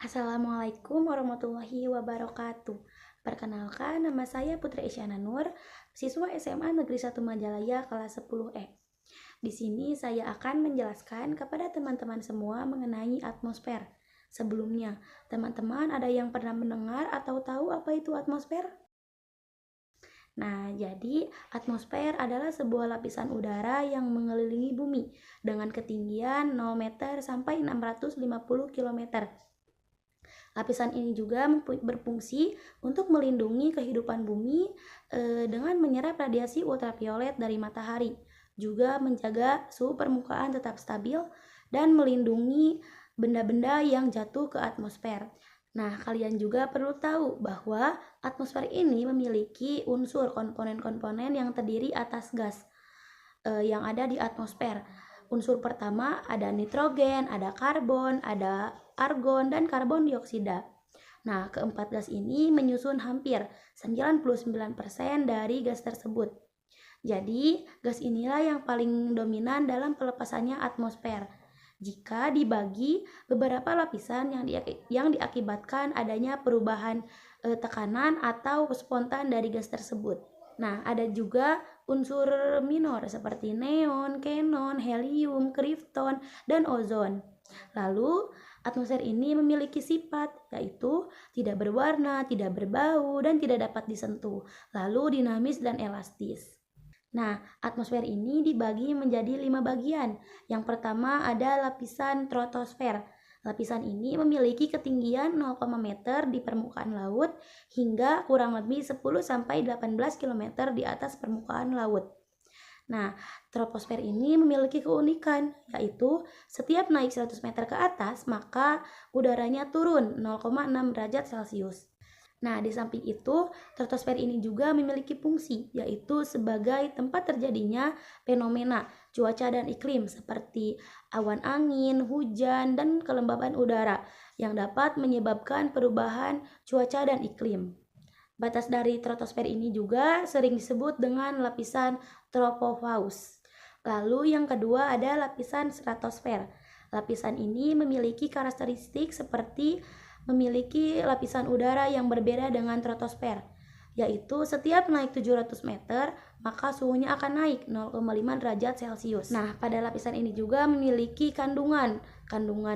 Assalamualaikum warahmatullahi wabarakatuh. Perkenalkan, nama saya Putri Isyana Nur, siswa SMA Negeri 1 Majalaya kelas 10E. Di sini saya akan menjelaskan kepada teman-teman semua mengenai atmosfer. Sebelumnya, teman-teman ada yang pernah mendengar atau tahu apa itu atmosfer? Nah, jadi atmosfer adalah sebuah lapisan udara yang mengelilingi bumi dengan ketinggian 0 meter sampai 650 km. Lapisan ini juga berfungsi untuk melindungi kehidupan bumi dengan menyerap radiasi ultraviolet dari matahari, juga menjaga suhu permukaan tetap stabil dan melindungi benda-benda yang jatuh ke atmosfer. Nah, kalian juga perlu tahu bahwa atmosfer ini memiliki unsur komponen-komponen yang terdiri atas gas yang ada di atmosfer. Unsur pertama ada nitrogen, ada karbon, ada argon, dan karbon dioksida. Nah, keempat gas ini menyusun hampir 99% dari gas tersebut. Jadi, gas inilah yang paling dominan dalam pelepasannya atmosfer. Jika dibagi beberapa lapisan yang diakibatkan adanya perubahan tekanan atau spontan dari gas tersebut. Nah, ada juga unsur minor seperti neon, xenon, helium, krypton, dan ozon. Lalu, atmosfer ini memiliki sifat, yaitu tidak berwarna, tidak berbau, dan tidak dapat disentuh. Lalu, dinamis dan elastis. Nah, atmosfer ini dibagi menjadi 5 bagian. Yang pertama ada lapisan stratosfer. Lapisan ini memiliki ketinggian 0, meter di permukaan laut hingga kurang lebih 10-18 km di atas permukaan laut. Nah, troposfer ini memiliki keunikan, yaitu setiap naik 100 meter ke atas, maka udaranya turun 0,6 derajat Celcius. Nah, di samping itu, stratosfer ini juga memiliki fungsi, yaitu sebagai tempat terjadinya fenomena cuaca dan iklim seperti awan angin, hujan, dan kelembaban udara yang dapat menyebabkan perubahan cuaca dan iklim. Batas dari stratosfer ini juga sering disebut dengan lapisan tropophause. Lalu yang kedua ada lapisan stratosfer. Lapisan ini memiliki karakteristik seperti memiliki lapisan udara yang berbeda dengan stratosfer, yaitu setiap naik 700 meter, maka suhunya akan naik 0,5 derajat Celcius. Nah, pada lapisan ini juga memiliki kandungan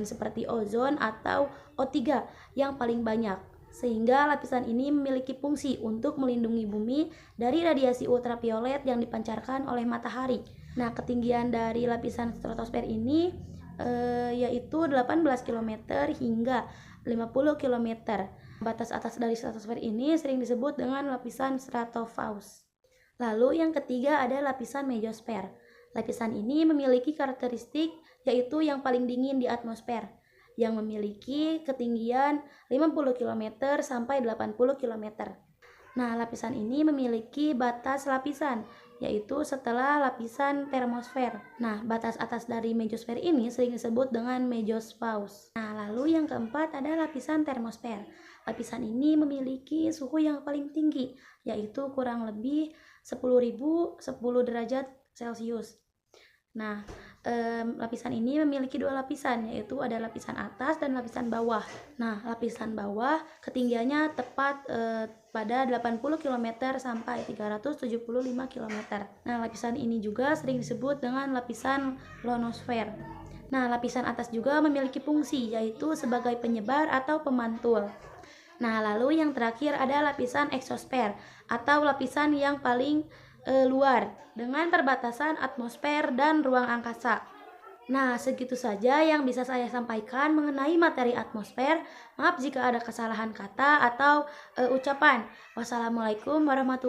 seperti ozon atau O3 yang paling banyak, sehingga lapisan ini memiliki fungsi untuk melindungi bumi dari radiasi ultraviolet yang dipancarkan oleh matahari. Nah, ketinggian dari lapisan stratosfer ini yaitu 18 km hingga 50 km. Batas atas dari stratosfer ini sering disebut dengan lapisan stratophause. Lalu yang ketiga ada lapisan mesosphere. Lapisan ini memiliki karakteristik yaitu yang paling dingin di atmosfer, yang memiliki ketinggian 50 km sampai 80 km. Nah, lapisan ini memiliki batas lapisan, yaitu setelah lapisan termosfer. Nah, batas atas dari mesosfer ini sering disebut dengan mesospause. Nah, lalu yang keempat ada lapisan termosfer. Lapisan ini memiliki suhu yang paling tinggi, yaitu kurang lebih 10.010 derajat Celcius. Nah, lapisan ini memiliki dua lapisan, yaitu ada lapisan atas dan lapisan bawah. Nah, lapisan bawah ketinggiannya tepat pada 80 km sampai 375 km. Nah, lapisan ini juga sering disebut dengan lapisan ionosfer. Nah, lapisan atas juga memiliki fungsi, yaitu sebagai penyebar atau pemantul. Nah, lalu yang terakhir ada lapisan eksosfer atau lapisan yang paling luar dengan perbatasan atmosfer dan ruang angkasa. Nah, segitu saja yang bisa saya sampaikan mengenai materi atmosfer. Maaf jika ada kesalahan kata atau ucapan. Wassalamualaikum warahmatullahi wabarakatuh.